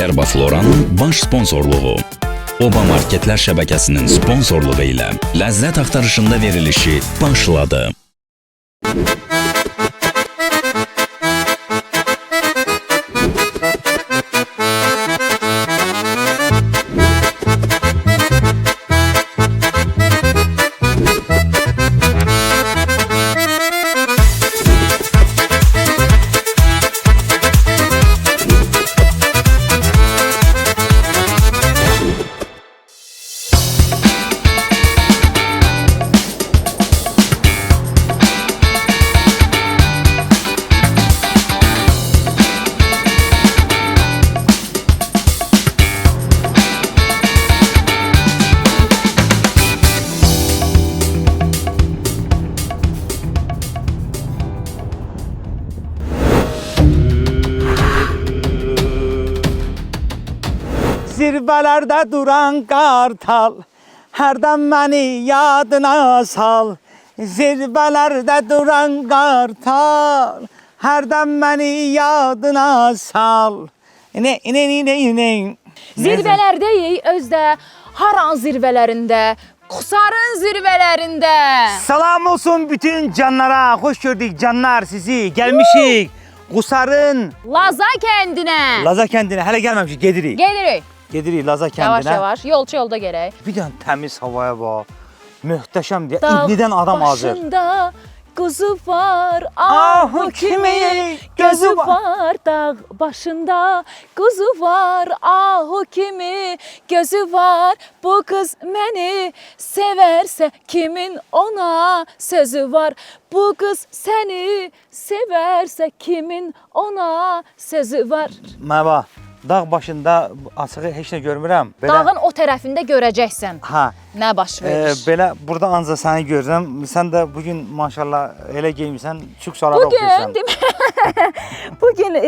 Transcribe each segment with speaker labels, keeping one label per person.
Speaker 1: Herbaflora'nın baş sponsorluğu, Oba Marketlər şəbəkəsinin sponsorluğu ilə ləzzət axtarışında verilişi başladı.
Speaker 2: Zirvelerde duran kartal, herden beni yadına sal. Zirvelerde duran kartal, herden beni yadına sal. Ne.
Speaker 3: Zirvələrdəyik özdə, Haran zirvələrində, Qusarın zirvələrində.
Speaker 2: Salam olsun bütün canlara, hoş gördük canlar sizi. Gelmişik Qusarın
Speaker 3: Laza kəndinə.
Speaker 2: Laza kəndinə, hələ gəlməmişik, gedirik. Gedirik Laza kəndinə.
Speaker 3: Yavaş-yavaş, yolçu yolda gerək.
Speaker 2: Bir dənə təmiz havaya bax. Möhtəşəm deyə, indidən adam hazır.
Speaker 3: Başında quzu var, ahu kimi gözü var. Dağ başında quzu var, ahu kimi gözü var. Bu qız məni sevərsə kimin ona sözü var. Bu qız səni sevərsə kimin ona sözü var.
Speaker 2: Məva, dağ başında açığı heç nə görmürəm.
Speaker 3: Dağın o tərəfində görəcəksən.
Speaker 2: Ha.
Speaker 3: Nə baş verir?
Speaker 2: Belə burada ancaq səni görürəm. Sən də bugün maşallah elə geyinmisən, çox şarara oxuyursan.
Speaker 3: Bugün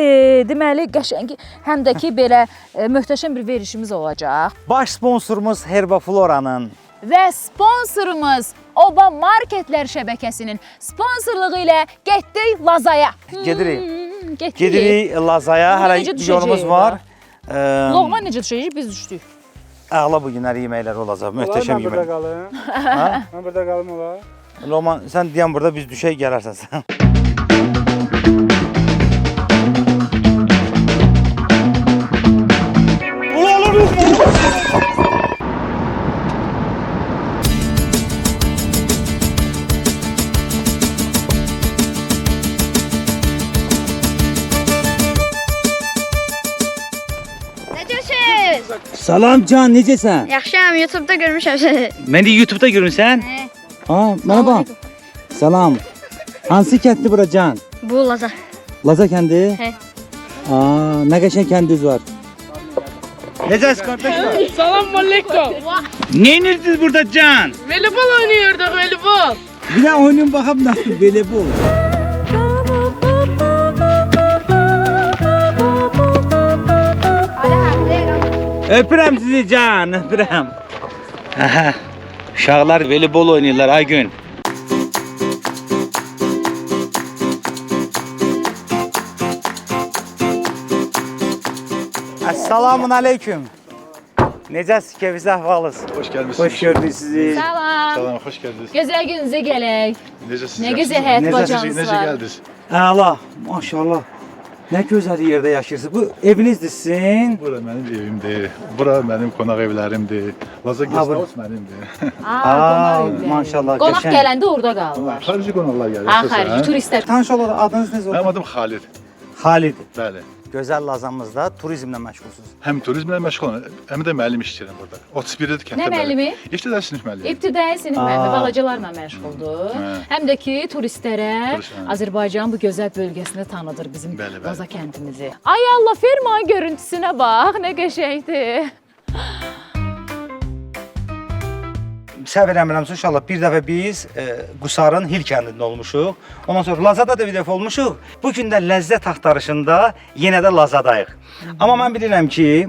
Speaker 3: deməli qəşəng həm də ki belə möhtəşəm bir verilişimiz olacaq.
Speaker 2: Baş sponsorumuz Herbaflora'nın
Speaker 3: Və sponsorumuz Oba Marketlər şəbəkəsinin sponsorluğu ilə getdik Lazaya.
Speaker 2: Gedirik. Gedirik Lazaya.
Speaker 3: Necə
Speaker 2: Hələ
Speaker 3: düşəcəyik
Speaker 2: yolumuz var.
Speaker 3: Loğma necə düşəcək? Biz düşdük.
Speaker 2: Əla bu günlər yeməklər olacaq. Möhtəşəm yemək.
Speaker 4: Mən burada qalım olar.
Speaker 2: Loğman, sən deyən burada biz düşək gələrsən sən. Salam Can, necəsən?
Speaker 5: Yaxşıyam, YouTube'da görmüşəm səni.
Speaker 2: Məni YouTube'da görmüsən? Aa, merhaba. Salam. Hansı kənddir bura Can?
Speaker 5: Bu Laza.
Speaker 2: Laza kəndi?
Speaker 5: He.
Speaker 2: Aa, nə qəşəng kəndiniz var. Necəsiz qardaşlar?
Speaker 6: Salam aleyküm.
Speaker 2: Ne edirsiniz burada Can?
Speaker 6: Voleybol oynuyorduk, voleybol.
Speaker 2: Bir də oynayın baxam nasıl belə bu. Öpürəm sizi Can, öpürəm. Uşaqlar voleybol oynayırlar ay gün. Esselamun aleyküm. Necəsiz, keyfiniz əhvalınız?
Speaker 4: Hoş gelmişsiniz.
Speaker 2: Hoş gördük sizi.
Speaker 3: Salam.
Speaker 4: Salam, hoş geldiniz.
Speaker 3: Gözəl gününüzə gələk.
Speaker 4: Necəsiniz?
Speaker 3: Nə gözəl həyat
Speaker 2: Necəsiz?
Speaker 3: bacanınız
Speaker 4: Necə
Speaker 3: var.
Speaker 4: geldiniz?
Speaker 2: Əla, maşallah. Nə gözəl yerdə yaşayırsınız. Bu evinizdir sizin.
Speaker 4: Bura benim evimdir. Bura benim konak evlerimdir. Laza Guest
Speaker 2: bura.
Speaker 4: House benimdir.
Speaker 2: Aa, maşallah,
Speaker 3: Qonaq
Speaker 2: qəşəng.
Speaker 3: gələndə orada qalırlar.
Speaker 4: Xarici konaklar gelir.
Speaker 3: Xarici turistlər.
Speaker 2: Tanış olaraq adınız necə
Speaker 4: Benim
Speaker 2: olur?
Speaker 4: adım Halid.
Speaker 2: Halid.
Speaker 4: Bəli.
Speaker 2: Gözəl Lazamızda turizmlə məşğulsunuz.
Speaker 4: Hem turizmle meşgulüm, hem de müəllim işləyirəm burada. 31'de kənddə.
Speaker 3: Nə müəllimi?
Speaker 4: İbtidai sinif müəllimi.
Speaker 3: İbtidai sinif müəllimi balacalarla məşğuldur. Həm də ki turistlərə Azərbaycanın bu gözəl bölgəsini tanıdır bizim
Speaker 4: Bəli, bəli.
Speaker 3: Laza kəndimizi. Ay Allah, fermanın görüntüsünə bax, nə qəşəngdir.
Speaker 2: Səhv eləmirəmsə inşallah bir dəfə biz Qusarın Hil kəndində olmuşuq. Ondan sonra Lazada da bir dəfə olmuşuq. Bu gün də ləzzət axtarışında yenə də Lazadayıq. Amma mən bilirəm ki,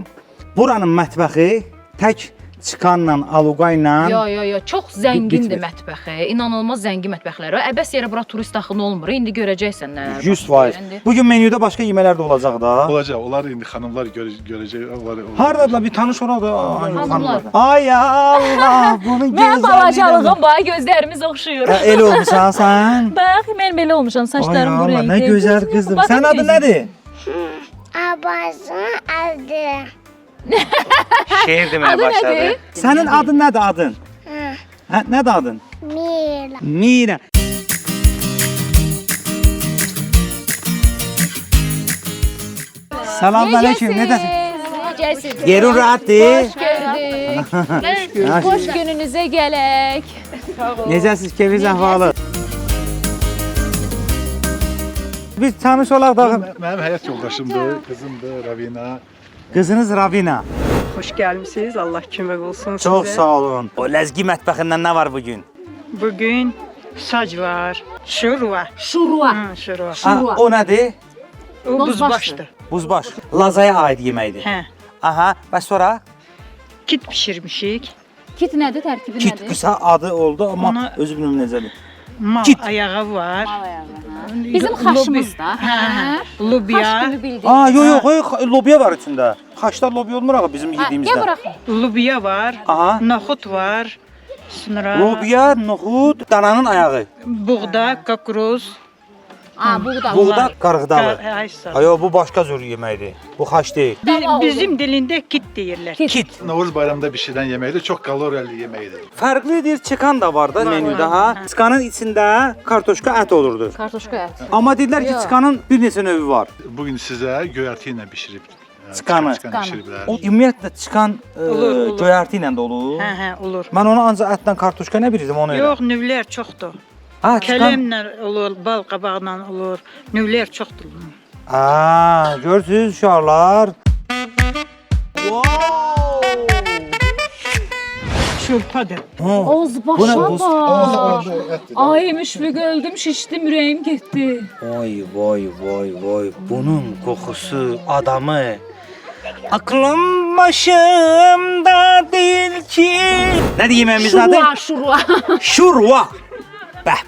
Speaker 2: buranın mətbəxi tək çıkanla, aluqa ilə
Speaker 3: Yo, çox zəngindir
Speaker 2: bitmir.
Speaker 3: mətbəxi. İnanılmaz zəngin mətbəxləri var. Əbəs yerə bura turist axını olmur. İndi görəcəksən nələr.
Speaker 2: 100%. Bugün menüdə başqa yemələr də olacaq da.
Speaker 4: Olacaq. Onlar indi xanımlar görəcək. Onlar
Speaker 2: Hardadılar bir tanış olaq da.
Speaker 3: Hanımlar.
Speaker 2: Ay Allah, bunun
Speaker 3: Mən
Speaker 2: gözəlliyi.
Speaker 3: balacalığım var, gözlərimiz oxşuyur.
Speaker 2: Elə olmusan sən?
Speaker 3: Bax, mən belə olmuşam, saçlarım
Speaker 2: Ay
Speaker 3: bu
Speaker 2: Allah,
Speaker 3: renkdə.
Speaker 2: nə gözəl qızdım.
Speaker 3: Baxın
Speaker 2: Sənin adın
Speaker 3: gözünə.
Speaker 2: nədir?
Speaker 5: Abazın adı.
Speaker 2: Şeir deməyə
Speaker 3: Adı
Speaker 2: başladı.
Speaker 3: nədir?
Speaker 2: Sənin adın nədir adın? Hə, nədir adın?
Speaker 5: Mira.
Speaker 2: Mira. Selamünaleyküm. Necəsin?
Speaker 3: Necəsiz?
Speaker 2: Yerin rahatdır.
Speaker 3: Gördük. Xoş gününüzə gələk.
Speaker 2: Necəsiz? Keyfiniz əhvalı? Biz tanış olaq da.
Speaker 4: mənim həyat yoldaşımdır, qızımdır, Ravina.
Speaker 2: Qızınız Ravina.
Speaker 7: Hoş gelmişsiniz. Allah kömək olsun
Speaker 2: Çox
Speaker 7: sizə.
Speaker 2: sağ olun. O ləzgi mətbəxindən nə var bugün?
Speaker 7: Bugün sac var, şurva.
Speaker 3: Şurva.
Speaker 7: Şurva.
Speaker 2: Ha, o nədir?
Speaker 7: O
Speaker 3: Buzbaşdır.
Speaker 7: buzbaşdır.
Speaker 2: Buzbaş. Lazaya aid yeməkdir.
Speaker 7: Hə.
Speaker 2: Aha, və sonra
Speaker 7: Kit pişirmişik.
Speaker 3: Kit nədir, tərkibi
Speaker 2: kit
Speaker 3: nədir?
Speaker 2: qısa adı oldu, amma
Speaker 7: Ona-
Speaker 2: özü bilməm necədir.
Speaker 7: Mal
Speaker 2: Kit.
Speaker 7: ayağı var.
Speaker 3: Bizim xaşımız da.
Speaker 7: Hə.
Speaker 3: Xaş
Speaker 7: Lubya.
Speaker 3: kimi bildik.
Speaker 2: Aa, yox, lobiya var içində. Xaçda lobiya olmur axı bizim
Speaker 3: Gəl
Speaker 2: yediyimizdə.
Speaker 3: buraxın.
Speaker 7: Lubya var.
Speaker 2: Aha.
Speaker 7: Noxud var. Sonra
Speaker 2: Lobiya, noxud, dananın ayağı.
Speaker 7: buğda, kakroz.
Speaker 3: Buğda.
Speaker 2: Buğda, qarğıdalı.
Speaker 7: Ay sağ ol.
Speaker 2: Ayo, bu başqa cür yeməkdir. Bu xaç deyil.
Speaker 7: Bizim dilində kit deyirlər.
Speaker 2: Kit.
Speaker 4: Novruz bayramında bişirilən yeməkdir, çox kaloriyali yeməkdir.
Speaker 2: Fərqlidir, çıkan da var da menüdə ha. Çıkanın içində kartoşka ət olurdu.
Speaker 3: Kartoşka ət.
Speaker 2: Amma dedilər ki,
Speaker 3: Yox.
Speaker 2: çıkanın bir neçə növü var.
Speaker 4: Bugün sizə göyərti ilə bişirib.
Speaker 2: Çıkanı.
Speaker 4: Çıkanı bişiriblər.
Speaker 2: O ümumiyyətlə çıkan
Speaker 7: Olur.
Speaker 2: göyərti ilə də olur.
Speaker 7: Hə, olur.
Speaker 2: Mən onu ancaq ətlə kartoşka nə bilirdim onu elə.
Speaker 7: Yox, növlər çoxdur.
Speaker 2: Ha, çıkan.
Speaker 7: Kələmlə olur, bal qabağından olur. Növlər çoxdur.
Speaker 2: Aa, görürsüz uşaqlar.
Speaker 7: Şurpadır.
Speaker 3: Oz
Speaker 2: Bu nə bu?
Speaker 3: başa bax. Ay müşfiq öldüm, şişdim, ürəyim getdi.
Speaker 2: Vay. Bunun qoxusu adamı aklım başımda değil ki. Nə deyimimiz adı?
Speaker 3: Şurva.
Speaker 2: Şurva. Bəh.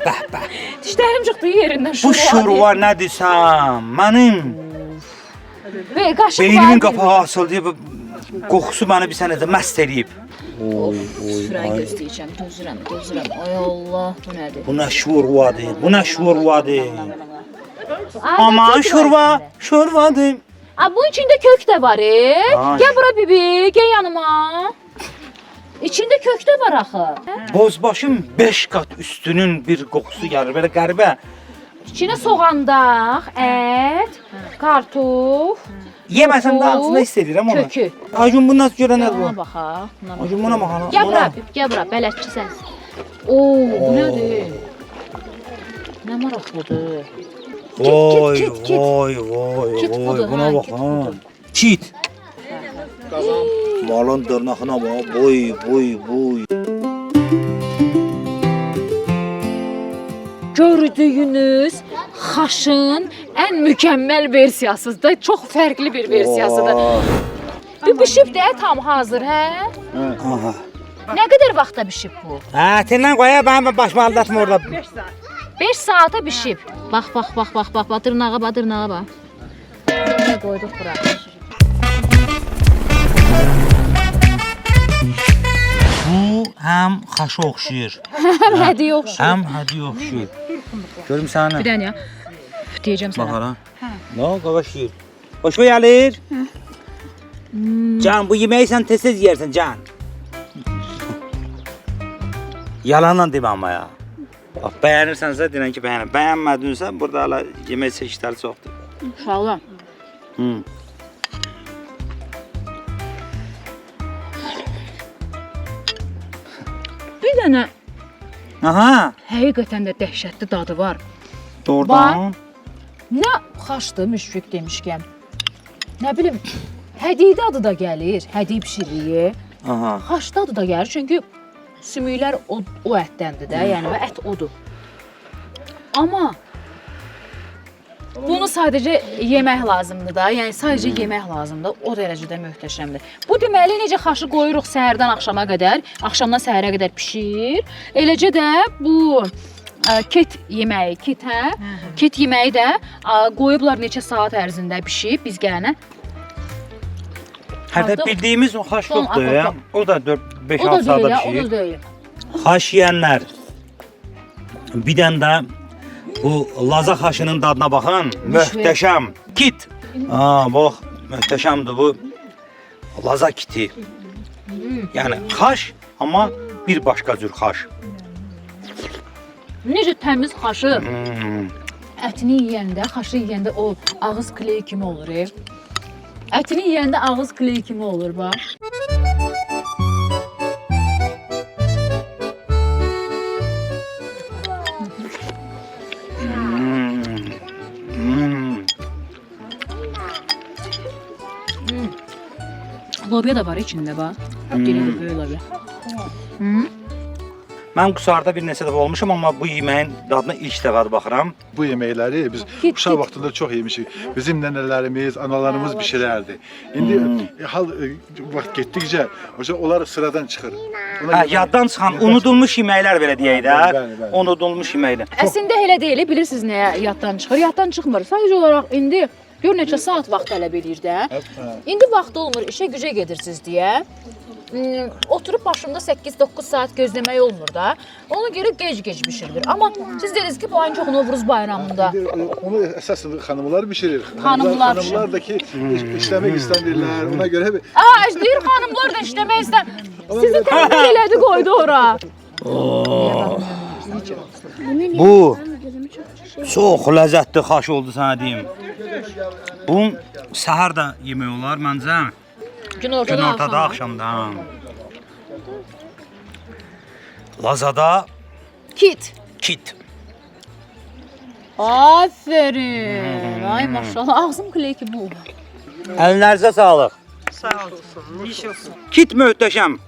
Speaker 3: Dişlərim çıxdı yerindən şurva.
Speaker 2: Bu şurva nə desəm, mənim
Speaker 3: Və qaşıq
Speaker 2: beynimin qapağı açıldı. Qoxusu məni bir sənədə məst eləyib.
Speaker 3: Sürə gözləyəcəm, dözürəm. Ay Allah, bu nədir?
Speaker 2: Bu nə şurvadır. Aman şurvadır.
Speaker 3: Bunun içində kök də var.
Speaker 2: Ay.
Speaker 3: Gəl bura bibi, gəl yanıma. İçində kök də var axı.
Speaker 2: Bozbaşın 5 qat üstünün bir qoxusu gəlir, belə qəribə.
Speaker 3: İçinə soğandaq, ət, kartof,
Speaker 2: Yeməsəm də ağzına hiss edirəm onu.
Speaker 3: kökü.
Speaker 2: Ayun bu nasıl görən nədir
Speaker 3: Buna
Speaker 2: bu?
Speaker 3: baxaq.
Speaker 2: Ayun buna baxana.
Speaker 3: Gəl bura, gəl bura, bələdçi sənsən. Oo, bu nədir? Nə maraqlıdır. Kit. Kit budur,
Speaker 2: Buna
Speaker 3: ha,
Speaker 2: bax
Speaker 3: kit
Speaker 2: ha.
Speaker 3: budur.
Speaker 2: Kit. Malın dırnağına bax, boy.
Speaker 3: Gördüyünüz xaşın ən mükəmməl versiyasıdır. Çox fərqli bir versiyasıdır. Bu bişib də tam hazır, hə?
Speaker 2: Aha.
Speaker 3: Nə qədər vaxtda bişib bu?
Speaker 2: Hə, səndən qoya mənim başımı aldatma orada.
Speaker 3: 5 saata bişib. Bax, dırnağa bax. Nə qoyduq bura?
Speaker 2: Bu həm xaşa oxşayır,
Speaker 3: Hədiyə oxşur.
Speaker 2: həm hədiyə oxşayır. Görüm səni.
Speaker 3: Bir dənə ya. Deyəcəm sənə.
Speaker 2: Baxara. Nə qavaş yeyir? Xoşuma gəlir? Can, bu yeməyi sən tez-tez yeyərsən, can. Yalanla demə amma ya. Bax, bəyənirsənsə denən ki, bəyənirəm. Bəyənmədinsə, burada hələ yemək çeşidləri çoxdur.
Speaker 3: İnşallah. Bir dənə
Speaker 2: Aha,
Speaker 3: həqiqətən də dəhşətli dadı var.
Speaker 2: doğrudan.
Speaker 3: Nə xaşdır müşfiq demişkən. Nə bilim, hədiyə adı da gəlir, hədiyə bişirliyi.
Speaker 2: Aha.
Speaker 3: Xaş dadı da gəlir çünki sümüklər o ətdəndir də, yəni və ət odur. Amma Bunu sadəcə yemək lazımdır da. Yəni sadəcə yemək lazımdır. O dərəcədə möhtəşəmdir. Bu deməli necə xaşı qoyuruq səhərdən axşama qədər, axşamdan səhərə qədər bişir. Eləcə də bu kit yeməyi, kit yeməyi də qoyublar neçə saat ərzində bişib biz gələnə.
Speaker 2: Hətta bildiyimiz o xaş
Speaker 3: Son
Speaker 2: yoxdur ya. O da 4-5-6
Speaker 3: O da
Speaker 2: saata
Speaker 3: deyil, o
Speaker 2: pişir.
Speaker 3: da deyil.
Speaker 2: Xaş yeyənlər. Bir dənə də bu Laza xaşının dadına baxın. Möhtəşəm. Kit. Bax, möhtəşəmdir bu. Laza kiti. Yəni xaş, amma bir başqa cür xaş.
Speaker 3: Necə təmiz xaşı. Ətini yeyəndə, xaşı yeyəndə o ağız kleyi kimi olur. Ətini yeyəndə ağız kleyi kimi olur bax. Lobya da var içində bax. Geri də böyük lobya.
Speaker 2: Mən Qusarda bir neçə dəfə olmuşam, amma bu yeməyin dadına ilk dəfə baxıram.
Speaker 4: Bu yeməkləri biz uşaq vaxtında çox yemişik. Bizim nənələrimiz, analarımız bişirərdi. İndi hal vaxt getdikcə onlar sıradan çıxır.
Speaker 2: Yaddan çıxan, unudulmuş yeməklər belə deyək də.
Speaker 4: Bəli.
Speaker 2: Unudulmuş yeməklər.
Speaker 3: Əslində elə deyil, bilirsiniz nəyə yaddan çıxır? Yaddan çıxmır. Sadəcə olaraq indi gör neçə saat vaxt tələb edir də. İndi vaxt olmur, işə gücə gedirsiniz deyə. Oturub başında 8-9 saat gözləmək olmur da. Ona görə gec-gec bişirilir. Amma siz dediniz ki, bu ayın çox Novruz bayramında.
Speaker 4: Onu əsas xanımlar bişirir.
Speaker 3: Xanımlar
Speaker 4: Xanımlar da ki işləmək istəmirlər. Ona görə
Speaker 3: Deyir xanımlar da işləmək istəmir. Sizi təmin elədi, qoydu ora.
Speaker 2: Bu çox ləzzətli xaş oldu sənə deyim. Bu səhər də yemək olar məncə. Günortada, axşamda. Lazada
Speaker 3: Kit.
Speaker 2: kit.
Speaker 3: Aferin. Ay maşallah, ağzım kley kimi oldu.
Speaker 2: Əllərinizə sağlıq.
Speaker 7: Sağ olsun, niş olsun.
Speaker 2: Kit möhtəşəm.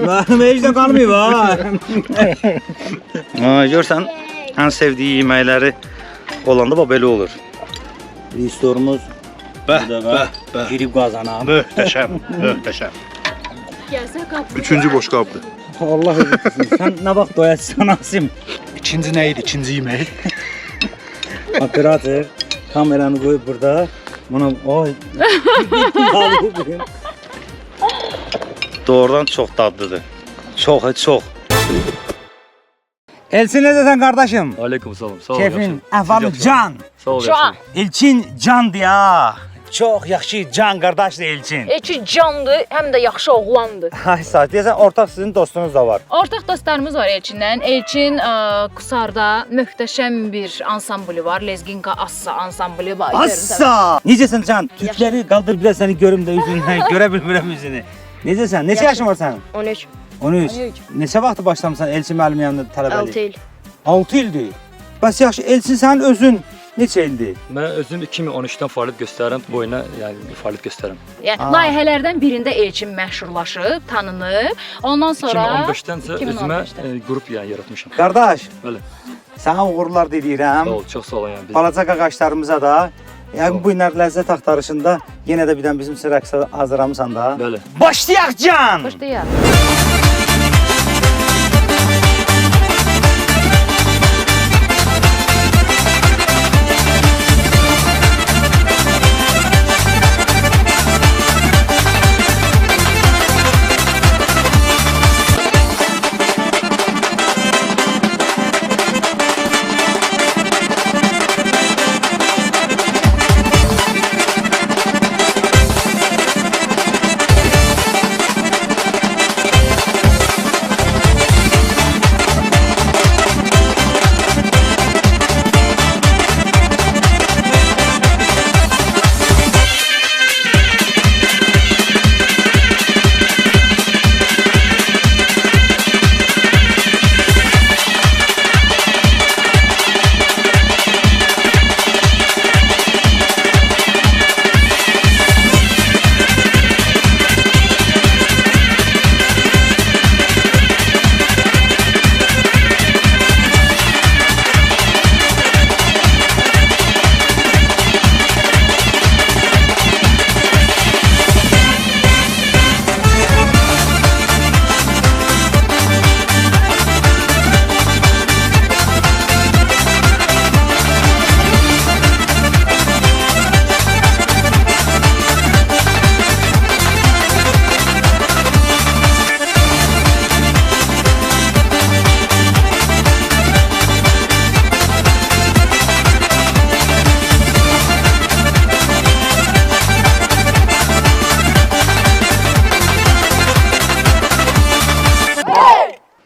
Speaker 2: Mənim heç də qalmayıb ha. Görsən, ən sevdiyi yeməkləri olanda belə olur. Restoranımız girib qazanam.
Speaker 4: möhtəşəm, möhtəşəm.
Speaker 3: Gəlsə qapı.
Speaker 4: Üçüncü boş qabdır.
Speaker 2: Allah özləsin. Sən nə vaxt doyacaqsan Asim?
Speaker 4: İkinci nə idi? İkinci yemək.
Speaker 2: Operator kameranı qoyub burada. Buna oy. Doğrudan çox dadlıdır. Çox. Elçin necəsən qardaşım?
Speaker 8: Aleykümselam. Sağ ol.
Speaker 2: Keyfin, əhvalın can.
Speaker 8: Sağ ol.
Speaker 3: Şu an.
Speaker 2: Elçin candır ya. Çox yaxşı can qardaşdır Elçin.
Speaker 3: Elçin candır, həm də yaxşı oğlandır.
Speaker 2: Ay sağ deyəsən ortaq sizin dostunuz da var.
Speaker 3: Ortaq dostlarımız var Elçindən. Elçin Qusarda möhtəşəm bir ansamblı var. Lezginka Assa ansamblı var.
Speaker 2: Assa! Necəsən can? Tükləri qaldır biraz səni görüm də üzündən. Görə bilmirəm üzünü. Necəsən? Neçə yaşın var sənin?
Speaker 6: 13.
Speaker 2: 13. Neçə vaxt başlamısan Elçin müəllimin yanında tələbəlik?
Speaker 6: 6 il.
Speaker 2: 6 ildir. Bəs yaxşı Elçin sənin özün neçə ildir?
Speaker 8: Mən özüm 2013-dən fəaliyyət göstərirəm. Bu oyuna yəni fəaliyyət göstərirəm.
Speaker 3: Yəni layihələrdən birində Elçin məşhurlaşıb, tanınıb. Ondan sonra
Speaker 8: 2015-dən isə özümə qrup yəni yaratmışam.
Speaker 2: Qardaş,
Speaker 8: Bəli.
Speaker 2: sənə uğurlar diləyirəm.
Speaker 8: Sağ ol, çox sağ ol yəni.
Speaker 2: Balaca qaqaşlarımıza da. Yəni bu günlər ləzzət axtarışında yenə də birdən bizim üçün rəqsə hazırlamısan da.
Speaker 8: Bəli.
Speaker 2: Başlayaq can!
Speaker 3: başlayaq.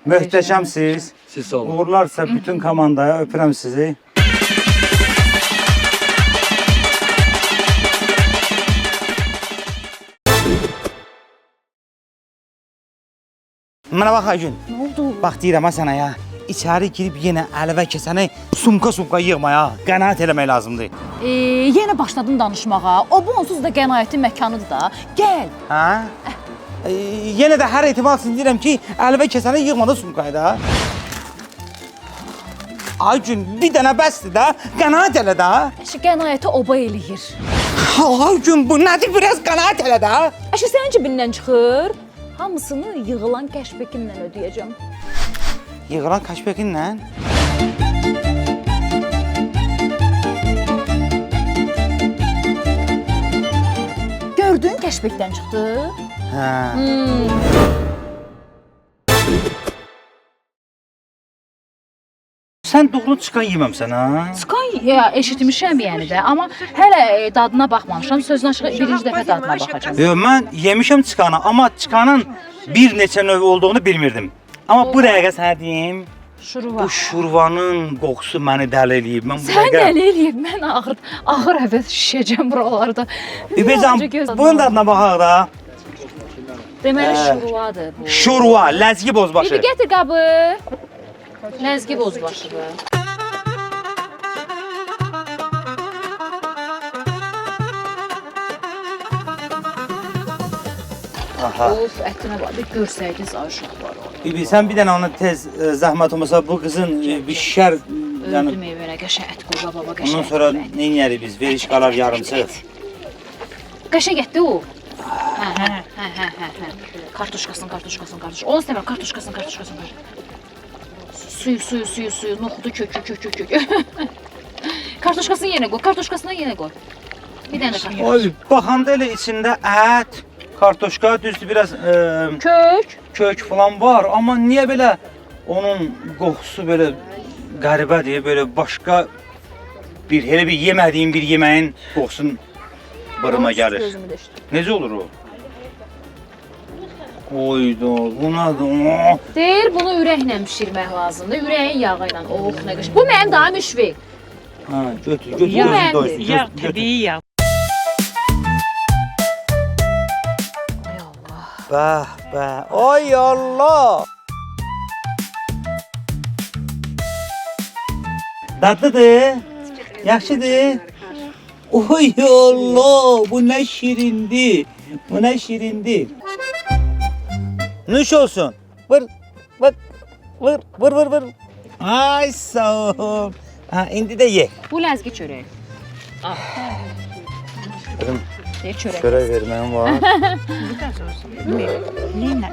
Speaker 2: Möhtəşəmsiz.
Speaker 8: Siz sağ olun.
Speaker 2: Uğurlarsa bütün komandaya öpürəm sizi. Mənə bax Aygün.
Speaker 3: Nə oldu?
Speaker 2: Bax deyirəm ha sənə ya. İçəri girib yenə əlvə kəsəni sumka yığmaya, qənaət eləmək lazımdır.
Speaker 3: Yenə başladın danışmağa. O bu onsuz da qənaətin məkanıdır da. Gəl.
Speaker 2: Hə? Yenə də hər ehtimal üçün deyirəm ki, əlvə kəsəni yığmada sumkayı da. Aygün, bir dənə bəsdir də, qənaət elə də.
Speaker 3: Əşi qənaəti oba eləyir.
Speaker 2: Aygün, bu nədir? Biraz qənaət elə də.
Speaker 3: Əşi sənin cibindən çıxır. Hamısını yığılan kəşbekinlə ödəyəcəm.
Speaker 2: Yığılan kaşbekinlə?
Speaker 3: Gördün kəşbekdən çıxdı.
Speaker 2: Hə. Sən doğru çıxan yeməmsən ha?
Speaker 3: Çıxan ya eşitmişəm yəni də, amma hələ dadına baxmamışam. Sözün açığı birinci dəfə dadına baxacağam.
Speaker 2: Yox, mən yemişəm çıxanı, amma çıxanın bir neçə növ olduğunu bilmirdim. Amma bu dəqiqə sənə deyim,
Speaker 3: Şuruva.
Speaker 2: bu şurvanın qoxusu məni dəli eləyib. Mən bu
Speaker 3: Sən
Speaker 2: dəqiqə...
Speaker 3: dəli eləyib, mən ağır həvəs şişəcəm buralarda.
Speaker 2: İbəcəm, bunun dadına baxaq da.
Speaker 3: Deməli şuruvadır bu.
Speaker 2: Şurva, ləzgi bozbaşı.
Speaker 3: Bir gətir qabı. Ləzgi bozbaşı.
Speaker 2: Aha.
Speaker 3: Of, ətinə bax, bir görsəydiniz uşaqlar.
Speaker 2: Bibi, sən bir dənə ona tez zəhmət olmasa bu qızın bir şişər, yəni
Speaker 3: Öldüm evlərə, qəşəng ət qoca baba, qəşəng.
Speaker 2: ondan sonra nə edərik biz? Veriş qalar yarımçıq.
Speaker 3: Qəşəng ətdi o. Hə. Kartuşkasın. Onu istəmirəm, kartuşkasın. Suyu, noxudu, kök. Kartuşkasını yenə qoy, kartuşkasını yenə qoy. Bir dənə də kartuşka.
Speaker 2: Oy, baxanda elə içində ət, kartoşka, düzdür biraz kök falan var, amma niyə belə onun qoxusu belə qəribədir, belə başqa bir elə bir yemədiyim bir yeməyin qoxusun buruma gəlir. Necə olur o? Oyda, bunadır.
Speaker 3: Deyir, bunu ürəklə bişirmək lazımdır. Ürəyin yağı ilə. Oh, nə qəşəng. Bu mənim daha müşfiq.
Speaker 2: Ha, götür,
Speaker 3: Yağ,
Speaker 2: özün doysun.
Speaker 7: Yağ, təbii yağ.
Speaker 2: Bəh. Ay Allah. Dadlıdır. Yaxşıdır. Oy Allah, bu nə şirindir. Bu nə şirindir. Nuş olsun. Vır. Ay sağ ol. Ha, indi də ye.
Speaker 3: Bu ləzgi çörək.
Speaker 2: Qızım,
Speaker 3: Deyir çörək.
Speaker 2: çörək verməyim var.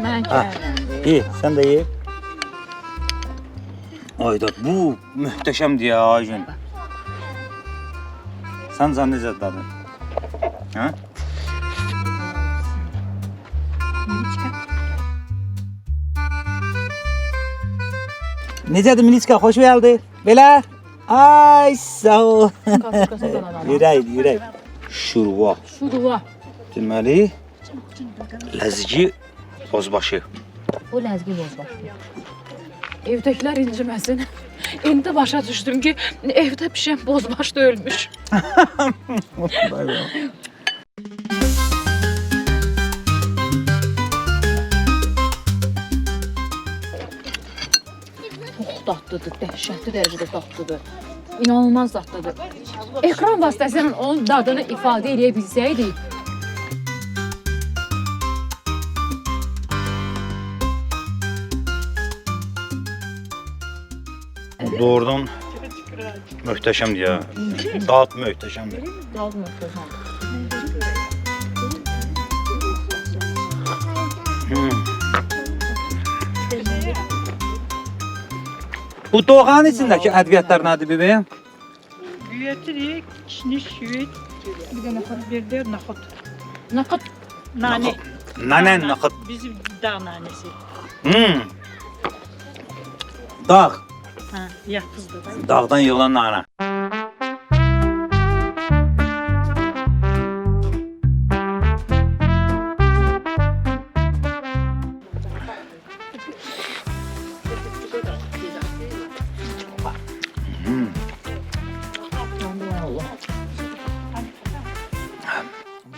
Speaker 3: Mən
Speaker 2: Ye, sən də ye. Ayda, bu möhtəşəmdir ya Aygün. Sən can necə dadın? Hə? Necədir Miliçka, xoş gəldi. Belə? Ay, sağ ol.
Speaker 3: kartuşkasını qanadan.
Speaker 2: Yürək. Şurva.
Speaker 3: Şuruva.
Speaker 2: Deməli, ləzgi bozbaşı.
Speaker 3: Bu ləzgi bozbaşı. Evdəkilər inciməsin. İndi başa düşdüm ki, evdə pişən bozbaş da ölmüş. Çox dadlıdır, dəhşətli dərəcədə dadlıdır. İnanılmaz dadlıdır. Ekran vasitəsilə onun dadını ifadə edə bilsəydik,
Speaker 2: Doğrudan möhtəşəmdir ya. Dad möhtəşəmdir.
Speaker 3: dadmır.
Speaker 2: Bu doğanın içindəki ədviyyatlar nədir bebeğim?
Speaker 7: Güyetirik, kişniş, süt, bir de nohut.
Speaker 3: Naqat
Speaker 7: Nane.
Speaker 2: Nane, noxud.
Speaker 7: Bizim dağ nanesi.
Speaker 2: Dağ.
Speaker 7: Ha, yapızdı da.
Speaker 2: Dağdan yığılan nane.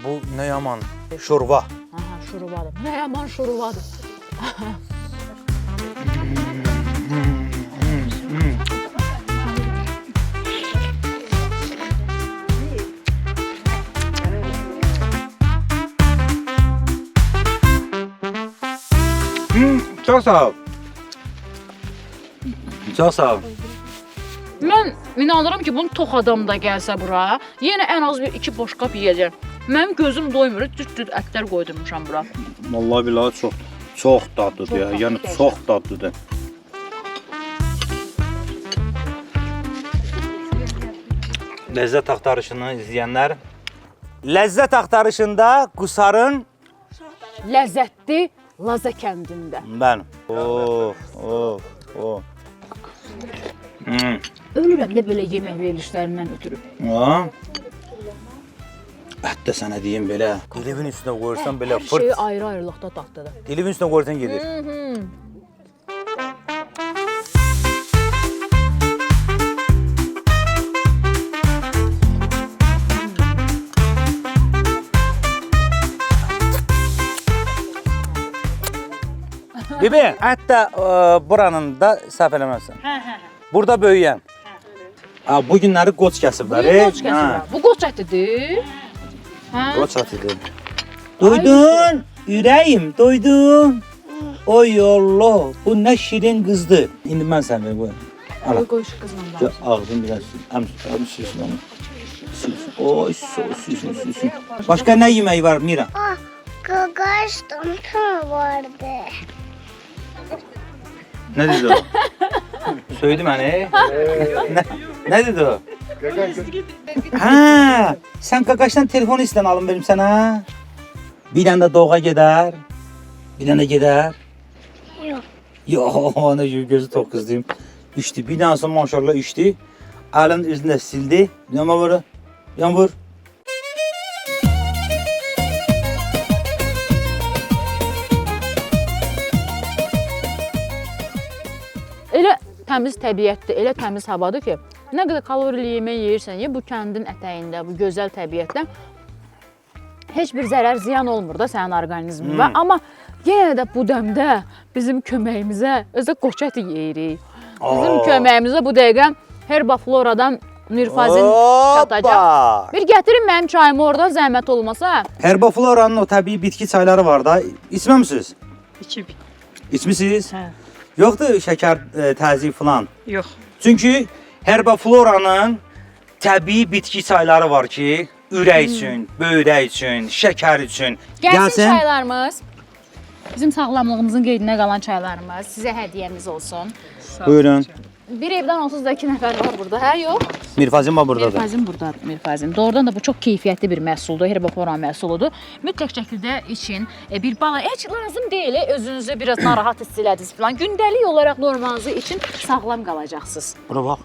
Speaker 2: bu nə yaman şorva.
Speaker 3: Aha, şurubadır. Nə yaman şurubadır.
Speaker 2: Çox sağ ol. Çox sağ ol.
Speaker 3: Mən inanıram ki, bunu tox adam da gəlsə bura, yenə ən az bir 2 boş qap yeyəcək. Mənim gözüm doymur, cüt-cüt ətlər qoydurmuşam bura.
Speaker 2: Vallahi billahi çox dadlıdır ya. Yəni çox dadlıdır. Ləzzət axtarışını izləyənlər, ləzzət axtarışında Qusarın
Speaker 3: Ləzzətli Laza kəndində.
Speaker 2: Bəli. Oh.
Speaker 3: Ölürəm də belə yemək verilişlərindən ötürü.
Speaker 2: Ha? Hətta sənə deyim belə, dilivin üstünə qoyursan belə
Speaker 3: Hər şey ayrı-ayrılıqda dadlıdır.
Speaker 2: dilivin üstünə qoyursan gedir. Bibi, hətta buranın da səhv eləməzsən. Burada böyüyən. Bu günləri qoç kəsiblər.
Speaker 3: Qoç kəsirlər. Bu qoç ətidir. Hə?
Speaker 2: Qoç ətidir. Duydun, ürəyim, duydun. Oy Allah, bu nə şirin qızdır. İndi mən sənə qoyum. Ala.
Speaker 3: Qoy şu qızla.
Speaker 2: Ağzım biraz süsün onu. Oy, süsün. Başqa nə yeməyi var Mira?
Speaker 5: Qaqaşdım tam vardı.
Speaker 2: Nə dedi o? Söydü məni. Nə dedi o? Hə, sən qaqaşdan telefon istən alım verim sənə. Bir dənə də doğğa gedər. Bir dənə gedər. Yox, ona gözü tox qızdıyım. İçdi, bir dənə sonra maşallah içdi. Əlin üzündə sildi. Yana vur. Yan vur.
Speaker 3: Elə təmiz təbiətdir, elə təmiz havadır ki, nə qədər kalorili yemək yeyirsən, bu kəndin ətəyində, bu gözəl təbiətdə heç bir zərər, ziyan olmur da sənin orqanizminə. Amma yenə də bu dəmdə bizim köməyimizə özə qoç əti yeyirik. Bizim köməyimizə bu dəqiqə Herbafloradan Mirfazin çatacaq. Bir gətirin mənim çayımı oradan zəhmət olmasa.
Speaker 2: Herbafloranın o təbii bitki çayları var da. İçməmisiniz? İçmisiniz?
Speaker 7: Hə.
Speaker 2: Yoxdur şəkər təzyiq falan.
Speaker 7: Yox.
Speaker 2: Çünki Herbafloranın təbii bitki çayları var ki, ürək üçün, böyrək üçün, şəkər üçün.
Speaker 3: Gəlsin çaylarımız. Bizim sağlamlığımızın qeydinə qalan çaylarımız sizə hədiyyəmiz olsun.
Speaker 2: Buyurun.
Speaker 3: Bir evdən onsuz da 2 nəfər var burada, hə yox?
Speaker 2: Mirfazin var buradadır.
Speaker 3: Mirfazin buradadır, Mirfazin. Doğrudan da bu çox keyfiyyətli bir məhsuldur, Herbaflora məhsuludur. Mütləq şəkildə için. Bir bala heç lazım deyil, özünüzü biraz narahat hiss elədiniz falan. Gündəlik olaraq normalınızı için sağlam qalacaqsınız.
Speaker 2: Bura bax.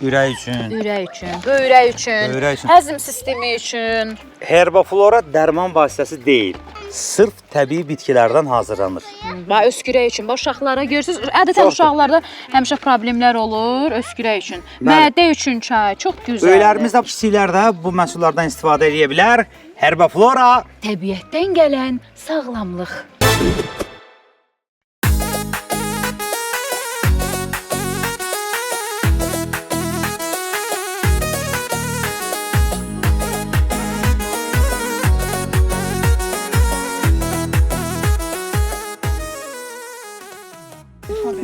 Speaker 2: Ürək üçün.
Speaker 3: Ürək üçün, böyrək üçün,
Speaker 2: Böyrək üçün.
Speaker 3: həzm sistemi üçün.
Speaker 2: Herbaflora dərman vasitəsi deyil. Sırf təbii bitkilərdən hazırlanır.
Speaker 3: Bax öskürək üçün. Bax uşaqlara görürsüz, adətən uşaqlarda həmişə problemlər olur öskürək üçün. Mədə üçün çay çox gözəldir.
Speaker 2: Böyüklərimiz də, kiçiklər də bu məhsullardan istifadə edə bilər. Herbaflora
Speaker 3: Təbiətdən gələn sağlamlıq.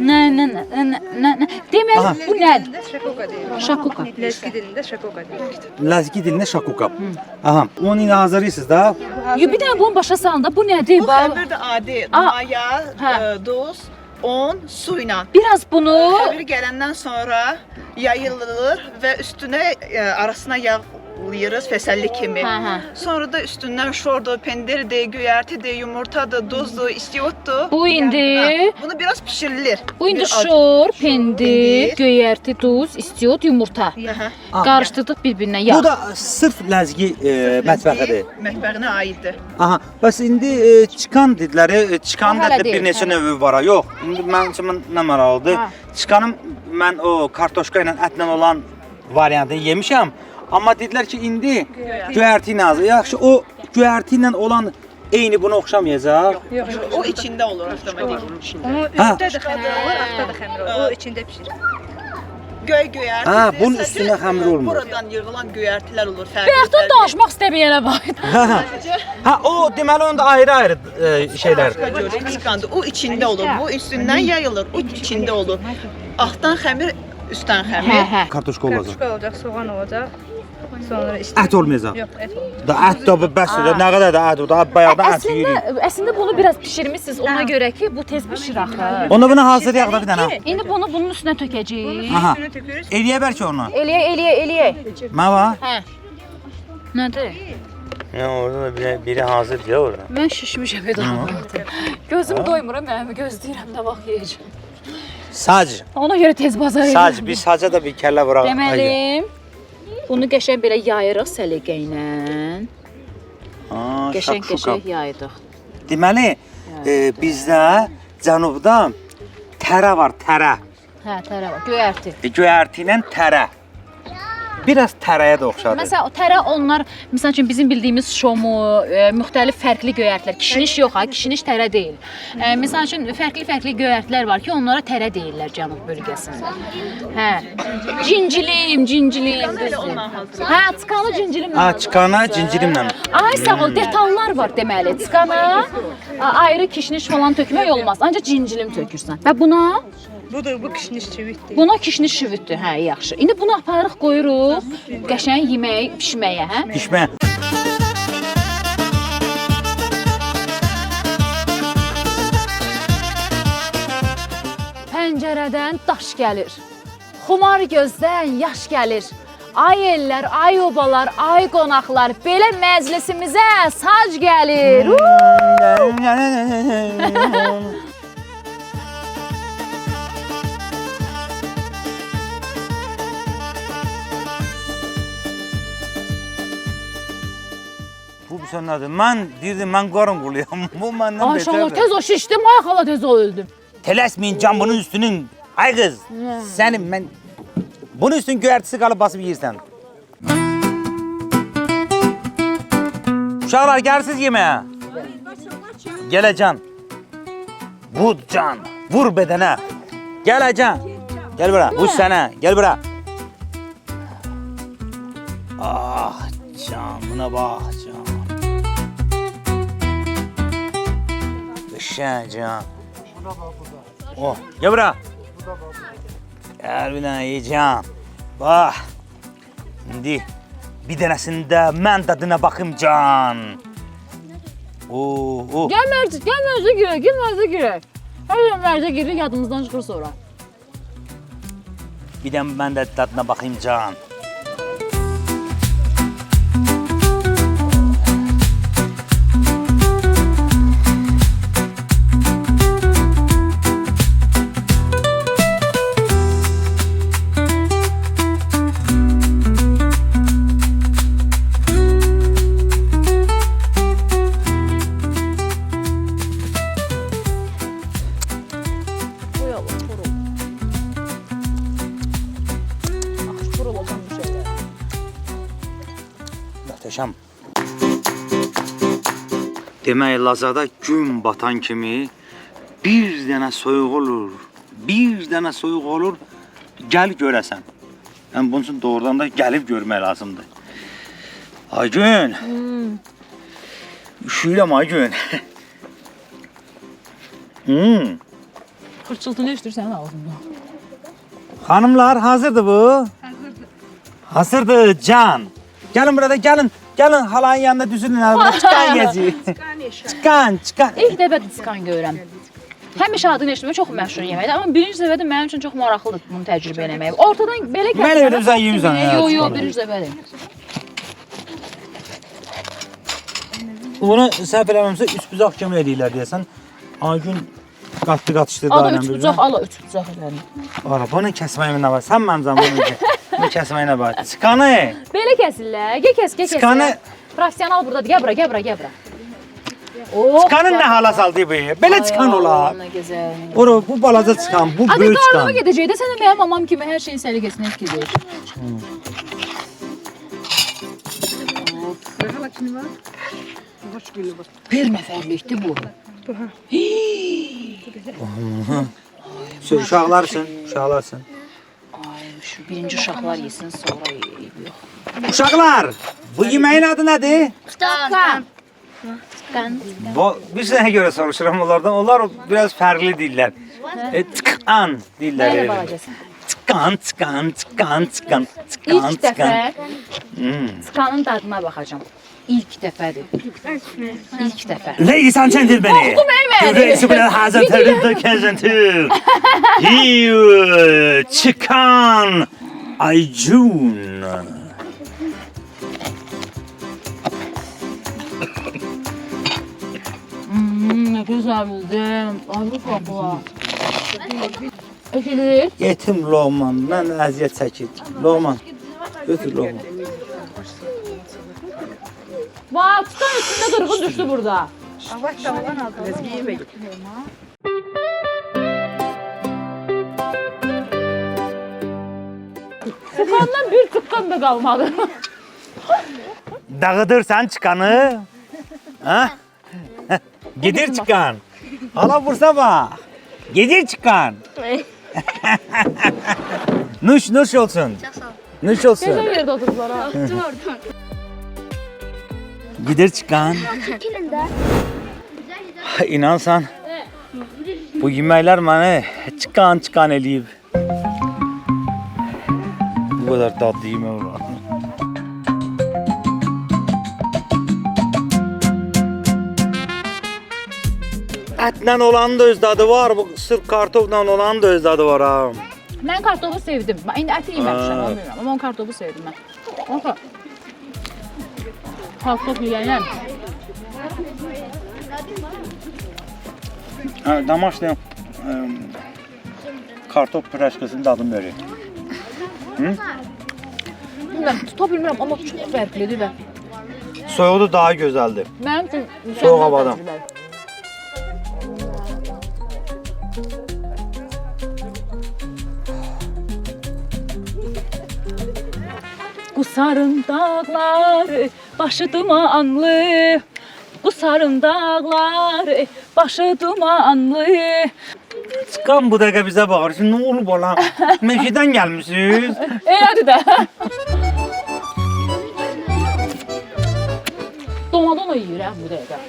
Speaker 3: Nə. Deməli bu nədir? Şakuka.
Speaker 9: Ləzgi dilində şakoka deyilir.
Speaker 2: Ləzgi dilində şakuka. Aha, onu indi hazırlayırsınız da.
Speaker 3: Bir dənə bunu başa salın da bu nədir?
Speaker 9: Bu xəmir də adi maya,
Speaker 3: hə.
Speaker 9: duz, un, su ilə.
Speaker 3: Biraz bunu
Speaker 9: Xəmir gələndən sonra yayılır və üstünə arasına yağlayırız fəsəlli kimi.
Speaker 3: Hə.
Speaker 9: Sonra da üstündən şordur, pendirdir, göyərtidir, yumurtadır, duzdur, istiyotdur.
Speaker 3: Bu indi
Speaker 9: Bunu biraz pişirilir.
Speaker 3: bu indi
Speaker 9: Bir
Speaker 3: şor, pendir, göyərti, duz, istiyot, yumurta.
Speaker 9: Aha.
Speaker 3: Qarışdırdıq bir-birinə yağ.
Speaker 2: Bu da sırf ləzgi mətbəxidir.
Speaker 9: Mətbəxinə aiddir.
Speaker 2: Aha, bəs indi çıkan dedilər, çıkan
Speaker 3: O hələ
Speaker 2: da bir
Speaker 3: deyil,
Speaker 2: neçə
Speaker 3: hə.
Speaker 2: növü var ha. Yox, indi mənim üçün nə maraqlıdır.
Speaker 3: Hə.
Speaker 2: Çıkanım mən o kartoşka ilə ətlə olan variantını yemişəm. Amma dedilər ki, indi göyərti ilə hazır. Yaxşı, o göyərti ilə olan eyni buna oxşamayacaq.
Speaker 9: O içində olur avtomatik.
Speaker 2: Ha.
Speaker 7: Üstdə də xəmir olur, altda da xəmir olur. O içində bişir.
Speaker 9: Göyərti.
Speaker 2: Ha, bunun üstünə xəmir olmur.
Speaker 9: Buradan yığılan göyərtilər olur.
Speaker 3: Bayaqdan danışmaq istəməyənə bax.
Speaker 2: Ha, o deməli onda ayrı-ayrı şeylər.
Speaker 9: Çıxandı. O içində olur. Bu üstündən yayılır. O içində olur. Altdan xəmir, üstdən xəmir.
Speaker 3: Hə.
Speaker 2: Kartoşka olacaq.
Speaker 7: Kartuşka olacaq, soğan olacaq. Sonra işte.
Speaker 2: Ət olmayacaq.
Speaker 7: Yox, et olmayacaq.
Speaker 2: Da ət də bəsdir. Nə qədər də ət o da bayaqdan ət yeyir.
Speaker 3: Əslində bunu biraz bişirmisiniz ona görə ki, bu tez bişir axı.
Speaker 2: Onda bunu hazırlayaq da bir dənə.
Speaker 3: İndi bunu bunun üstünə tökəcəyik.
Speaker 2: Aha.
Speaker 7: Üstünə tökürüz.
Speaker 2: Eləyə bəlkə onu.
Speaker 3: Eləyə.
Speaker 2: Nə var?
Speaker 3: Hə. Nədir?
Speaker 2: Ya orada da biri hazır ya orada.
Speaker 3: Mən şişmişəm edəmətə. Gözüm doymuram, mən gözləyirəm nə vaxt yeyəcəm.
Speaker 2: Sac.
Speaker 3: Ona görə tez bazara
Speaker 2: Sac, bir saca da bir kəllə vuraq.
Speaker 3: Deməli, bunu qəşəng belə yayırıq səliqə ilə. Qəşəng yayırdıq.
Speaker 2: Deməli, bizdə cənubda tərə var, tərə.
Speaker 3: Hə, tərə var, göyərti.
Speaker 2: Göyərti ilə tərə. Biraz tərəyə də oxşadır.
Speaker 3: Məsələn, o tərə onlar, məsəl üçün bizim bildiyimiz şomu, müxtəlif fərqli göyərtilər. Kişniş yox ha, kişniş tərə deyil. Məsəl üçün fərqli göyərtilər var ki, onlara tərə deyirlər cənub bölgəsində. Hə. Cincilim, düzdür. Hə, çıkanı cincilimlə.
Speaker 2: Ha, çıxana cincilimlə.
Speaker 3: Ay sağ ol, detallar var deməli. Çıxana ayrı kişniş falan tökmək olmaz. Ancaq cincilim tökürsən. Və buna
Speaker 7: Budur, bu kişniş çivitdir.
Speaker 3: buna kişniş şüvüddür. Hə, yaxşı. İndi bunu aparırıq, qoyuruq qəşəng yeməyə, bişməyə, hə?
Speaker 2: Pişmə.
Speaker 3: Pəncərədən daş gəlir. Xumar gözdən yaş gəlir. Ay ellər, ay obalar, ay qonaqlar, belə məclisimizə sac gəlir.
Speaker 2: Bu sən nədir? Mən deyirdim, mən qarın quluyam. Bu məndən
Speaker 3: Ay şallah,
Speaker 2: betərdir.
Speaker 3: tez o şişdim, ay xala tez o öldüm.
Speaker 2: Tələsməyin can bunun üstünün. Ay qız, sənin mən... Bunun üstün göyərtisi qalıb basıb yeyirsən. Uşaqlar, gəlsiz yeməyə. Gələ can. Vur can, vur bədənə. Gələ can. Gəl bura, bu sənə, gəl bura. Ah can, buna bax can. Qəşəng can. Oh, gəl bura. Gəl bir dənə yiyəcəm. Bax. İndi bir dənəsində mən dadına baxım can. Oo.
Speaker 3: Gəl mərcə girək. Hər mərcə girir, yadımızdan çıxır sonra.
Speaker 2: Bir də mən də dadına baxayım can. Möhtəşəm. Demək, Lazada gün batan kimi bir dənə soyuq olur. Bir dənə soyuq olur. Gəl görəsən. Yəni bunun üçün doğrudan da gəlib görmək lazımdır. Aygün. Üşüyürəm Aygün.
Speaker 3: Xırçıltını eşidirsən ağzımda.
Speaker 2: Xanımlar, hazırdır bu? Hazırdır can. Gəlin burada, gəlin halanın yanında düzülün. Çıkan gezi. Çıkan.
Speaker 3: İlk dəfədir çıkan görürəm. Həmişə adını eşitmək çox məşhur yeməkdir, amma birinci dəfədir mənim üçün çox maraqlıdır bunu təcrübə eləmək. Ortadan belə gəlir.
Speaker 2: Mən elə sən yemirsən.
Speaker 3: Yox, birinci dəfədir.
Speaker 2: Bunu səhv eləməmsə üç bucaq kimi eləyirlər deyəsən. Aygün qatışdırdı
Speaker 3: Ala
Speaker 2: aynen
Speaker 3: üç bucaq, ala üç bucaq elədim.
Speaker 2: Ara, bunu kəsməyimə nə var? Sən mənim zamanımda bunu kəsməyinə var. Çıkanı.
Speaker 3: Belə kəsirlər. Kes.
Speaker 2: Çıkanı.
Speaker 3: Professional burdadır. Gəl bura.
Speaker 2: Çıkanın nə hala saldı bu? Belə çıkan olar.
Speaker 3: Nə gözəl.
Speaker 2: Ora bu balaca çıkan, bu
Speaker 3: Adı
Speaker 2: böyük
Speaker 3: qarnıma
Speaker 2: çıkan.
Speaker 3: gedəcək də sən də mənim mamam kimi hər şeyin səliqəsini etkiləyir. Bir nəfərlikdir bu.
Speaker 2: Uşaqlarsın, uşaqlarsın.
Speaker 3: Ay, şu birinci uşaqlar yesin, sonra yeyib yox.
Speaker 2: Uşaqlar, bu yeməyin adı nədir?
Speaker 3: Qan.
Speaker 2: Bir sənə görə soruşuram onlardan. Onlar biraz fərqli deyirlər. Tıqan deyirlər.
Speaker 3: Nəyə balacasın?
Speaker 2: Tıqan, tıqan, tıqan, tıqan, tıqan,
Speaker 3: İlk dəfə
Speaker 2: tıqan.
Speaker 3: tıqanın dadına baxacağım. İlk dəfədir. İlk dəfə.
Speaker 2: Ladies and gentlemen.
Speaker 3: Oxudum əməli.
Speaker 2: Güveysi bilen hazır terinde kezentir. Hiu çıkan Aycun.
Speaker 3: Ne güzeldi. Avrupa bu. Ekilir.
Speaker 2: Yetim Loğman, ben əziyyət çəkir. Loğman, götür Loğman.
Speaker 3: Bak, tutan üstünde qırğın düşdü burada. Tıkandan bir tıkan da kalmadı.
Speaker 2: Dağıdırsan çıkanı. Ha? Gedir çıkan. Hala vursa bak. Gedir çıkan. Nuş olsun. Nuş olsun.
Speaker 3: Güzel yerde oturdular ha.
Speaker 2: Gider çıkan. İnansan bu yeməklər məni çıkan eləyib. Bu kadar tatlı yemək var. Ətlə olan da öz dadı var, bu sırf kartofla olan da öz dadı var ha.
Speaker 3: Ben kartofu sevdim. Ben indi əti yeməmişəm, onu bilmirəm. Ama o kartofu sevdim ben. Bakın. Kartof yiyənlər.
Speaker 2: Damaşla kartof püreşkasının dadını verir.
Speaker 3: Bilmirəm, tuta bilmirəm amma çox fərqlidir və
Speaker 2: Soyuğu daha gözəldir.
Speaker 3: mənim üçün
Speaker 2: Soğuk havadan.
Speaker 3: Qusarın dağları, başı dumanlı. Qusarın dağları, başı dumanlı.
Speaker 2: Çıkan bu dəqiqə bizə baxır. Şimdi nə olub ola? Meşədən gəlmişsiniz.
Speaker 3: Elədir də. Domadona yeyirəm bu dəqiqə.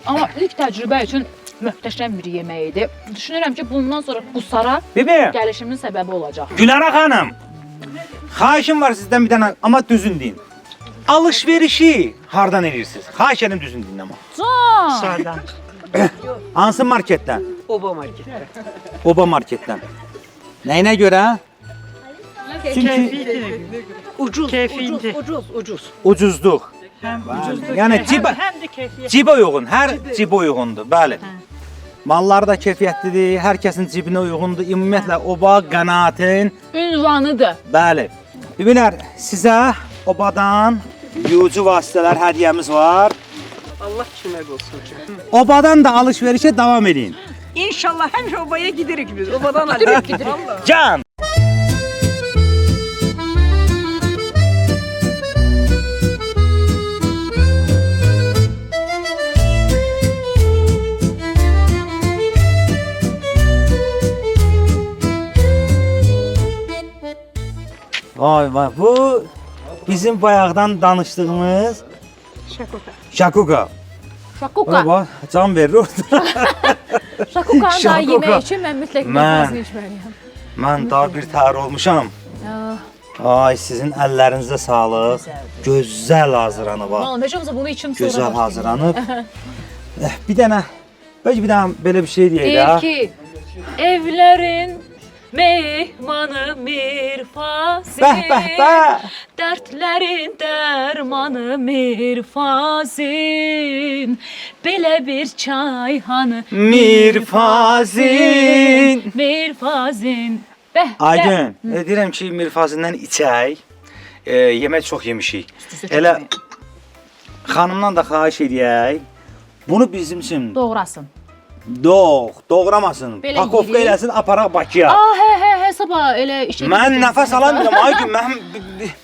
Speaker 3: Amma ilk təcrübə üçün möhtəşəm bir yemək idi. Düşünürəm ki, bundan sonra qusara
Speaker 2: Bibi,
Speaker 3: gəlişimin səbəbi olacaq.
Speaker 2: Gülara xanım. Xahişim var sizdən bir dənə, amma düzün deyin. Alışverişi hardan edirsiniz? Xahiş edim düzün deyin amma.
Speaker 3: Can!
Speaker 7: Sağdan.
Speaker 2: Hansı marketdən?
Speaker 7: Oba marketdə.
Speaker 2: Oba marketdən. Nəyinə görə? Çünki
Speaker 7: Ucuz, ucuz.
Speaker 2: ucuzluq.
Speaker 7: Həm ucuzdur.
Speaker 2: Yəni cibə,
Speaker 7: Həm də keyfiyyət.
Speaker 2: cibə uyğun, hər cibə uyğundur, bəli. Malları da keyfiyyətlidir, hər kəsin cibinə uyğundur. Ümumiyyətlə oba qənaətin,
Speaker 3: Ünvanıdır.
Speaker 2: bəli. Bibilər, sizə obadan yuyucu vasitələr hədiyyəmiz var.
Speaker 7: Allah kömək olsun.
Speaker 2: Obadan da alışverişə davam edin.
Speaker 7: İnşallah həmişə obaya gidirik biz. Obadan alırıq.
Speaker 2: Can! Vay vay, bu bizim bayaqdan danışdığımız Şakuka.
Speaker 3: Şakuka.
Speaker 2: Bak, can verir orada.
Speaker 3: Şakukanı da
Speaker 2: Şakuka.
Speaker 3: yemək üçün mən mütləq
Speaker 2: Mən-
Speaker 3: nəfəsini içməliyəm.
Speaker 2: Mən daha bir təhər olmuşam. Ay, sizin əllərinizə sağlıq. Gözəl hazırlanıb. ha.
Speaker 3: Vallahi heç olmasa bunu içim sonra.
Speaker 2: Gözəl
Speaker 3: başlayım.
Speaker 2: hazırlanıb. Bir dənə, bəlkə bir dənə belə bir şey deyək
Speaker 3: Deyir
Speaker 2: də.
Speaker 3: ki, evlərin mehmanı mirfazin.
Speaker 2: Bəh.
Speaker 3: Dərdlərin dərmanı mirfazin. Belə bir çayhanı
Speaker 2: Mirfazin.
Speaker 3: Mirfazin. Bəh.
Speaker 2: Aygün, deyirəm ki, Mirfazindən içək. Yemək çox yemişik. Elə xanımdan da xahiş edək. Bunu bizim üçün
Speaker 3: Doğrasın.
Speaker 2: doğramasın.
Speaker 3: Belə
Speaker 2: Pakovka
Speaker 3: yeyir.
Speaker 2: eləsin, aparaq Bakıya.
Speaker 3: Hə, sabah elə işə
Speaker 2: Mən nəfəs alamıram ay gün mən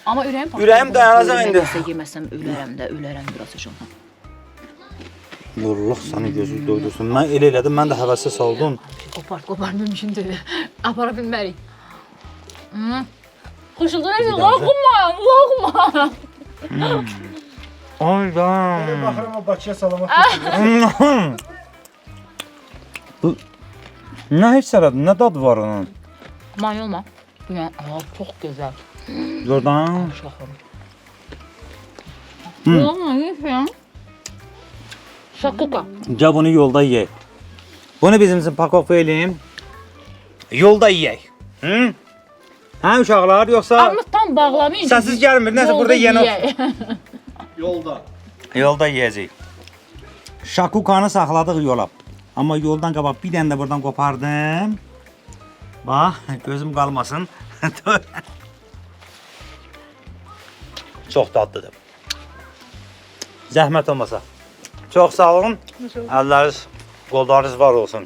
Speaker 3: Amma
Speaker 2: Ürəyim dayanacaq indi.
Speaker 3: Yeməsəm ölərəm biraz üçün.
Speaker 2: Allah səni gözü doydursun. Mən elə elədim, mən də həvəsə saldım.
Speaker 3: Qopar mümkün deyil. Apara bilmərik. Xoşulduracaq, loğma.
Speaker 2: Ay da.
Speaker 4: Baxıram o Bakıya salamat.
Speaker 2: Nə heç sərəd, nə dad var onun?
Speaker 3: Mane olma. Çox gözəl.
Speaker 2: Jordan.
Speaker 3: Olma, yiyəm. Şakuka.
Speaker 2: Gəl bunu yolda yeyək. Bunu bizim üçün pakovka eləyim. Yolda yeyək. Hı? Hə uşaqlar, yoxsa
Speaker 3: Amma tam bağlamayın.
Speaker 2: səssiz gəlmir, nəsə burada yenə
Speaker 4: Yolda.
Speaker 2: Yolda yeyəcəyik. Şakukanı saxladıq yola. Amma yoldan qabaq bir dənə də buradan qopardım. Bax, gözüm qalmasın. Çox dadlıdır. Zəhmət olmasa. Çox sağ olun. Əlləriniz, qollarınız var olsun.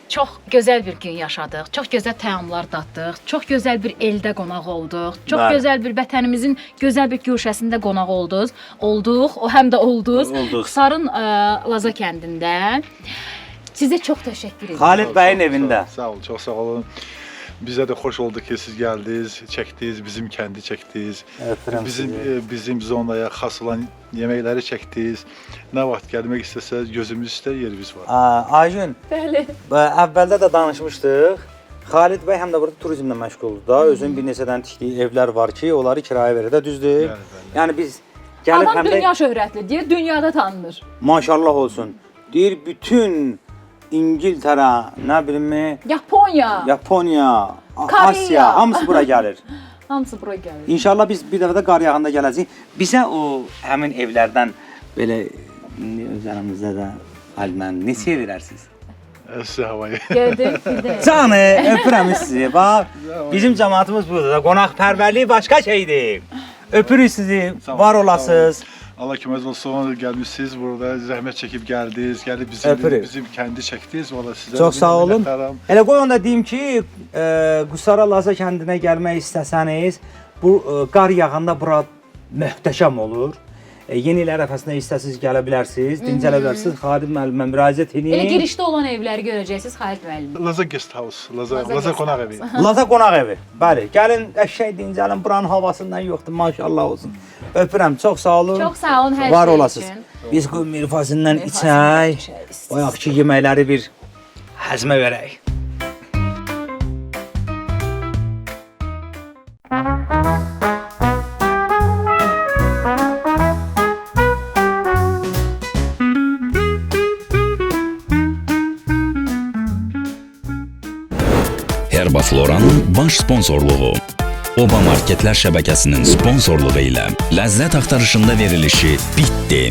Speaker 3: Çox gözəl bir gün yaşadıq. Çox gözəl təamlar daddıq. Çox gözəl bir eldə qonaq olduq. Çox
Speaker 2: Bəli.
Speaker 3: gözəl bir vətənimizin gözəl bir güşəsində qonaq olduq. O həm də olduz.
Speaker 2: Olduq.
Speaker 3: Xısarın Laza kəndində. Sizə çox təşəkkür edirəm.
Speaker 2: Xalid bəyin evində.
Speaker 4: Sağ olun, çox sağ olun. Bizə də xoş oldu ki, siz gəldiniz, çəkdiniz, bizim kəndi çəkdiniz.
Speaker 2: Öpürəm
Speaker 4: Bizim zonaya xas olan yeməkləri çəkdiniz. Nə vaxt gəlmək istəsəz, gözümüz üstə yerimiz var.
Speaker 2: Ayşün,
Speaker 3: Bəli.
Speaker 2: əvvəldə də danışmışdıq. Xalid bəy həm də burada turizmlə məşğuldur da. Özünün bir neçədən tikdiyi evlər var ki, onları kiraya verir də, düzdür?
Speaker 4: Bəli.
Speaker 2: Yəni biz gəlib
Speaker 3: Adam
Speaker 2: həm də
Speaker 3: dünya şöhrətlidir, dünyada tanınır.
Speaker 2: maşallah olsun. Deyir bütün İngiltərə, nə bilim, Yaponiya,
Speaker 3: Koreya.
Speaker 2: Asiya, hamısı bura gəlir.
Speaker 3: Hamısı bura gəlir.
Speaker 2: İnşallah biz bir dəfə də qar yağında gələcəyik. Bizə o həmin evlərdən belə özlərimizdə də alman neçə verərsiniz?
Speaker 4: Sizə havayı.
Speaker 3: Gəldik bir də.
Speaker 2: Canı, öpürəm sizi. Bax, bizim cəmaatımız burada da qonaqpərvərlik başqa şeydir. Öpürük sizi, var olasınız.
Speaker 4: Allah kömək olsun, gəlmişsiniz burada, zəhmət çəkib gəldiniz, gəlib
Speaker 2: Öpürük.
Speaker 4: bizim kəndi çəkdiniz. Valla sizə
Speaker 2: Çox sağ olun.
Speaker 4: minnətdaram.
Speaker 2: Elə qoy onda deyim ki, Qusara Laza kəndinə gəlmək istəsəniz, bu qar yağanda bura möhtəşəm olur. Yeni il ərəfəsində istəsiniz gələ bilərsiniz, dincələ bilərsiniz. Xalid müəllimə müraciət edin.
Speaker 3: Elə girişdə olan evləri görəcəksiniz Xalid müəllim.
Speaker 4: Laza Guest House, Laza qonaq evi.
Speaker 2: Laza qonaq evi. Bəli, gəlin qəşəng dincəlin. Buranın havasından yoxdur, maşallah olsun. Öpürəm, çox sağ olun.
Speaker 3: Çox sağ olun hər
Speaker 2: Var
Speaker 3: şey
Speaker 2: olasınız.
Speaker 3: üçün.
Speaker 2: Biz bu mirfasından içək. Bayaqki yeməkləri bir həzmə verək.
Speaker 1: Herbafloranın baş sponsorluğu, Oba Marketlər şəbəkəsinin sponsorluğu ilə ləzzət axtarışında verilişi bitdi.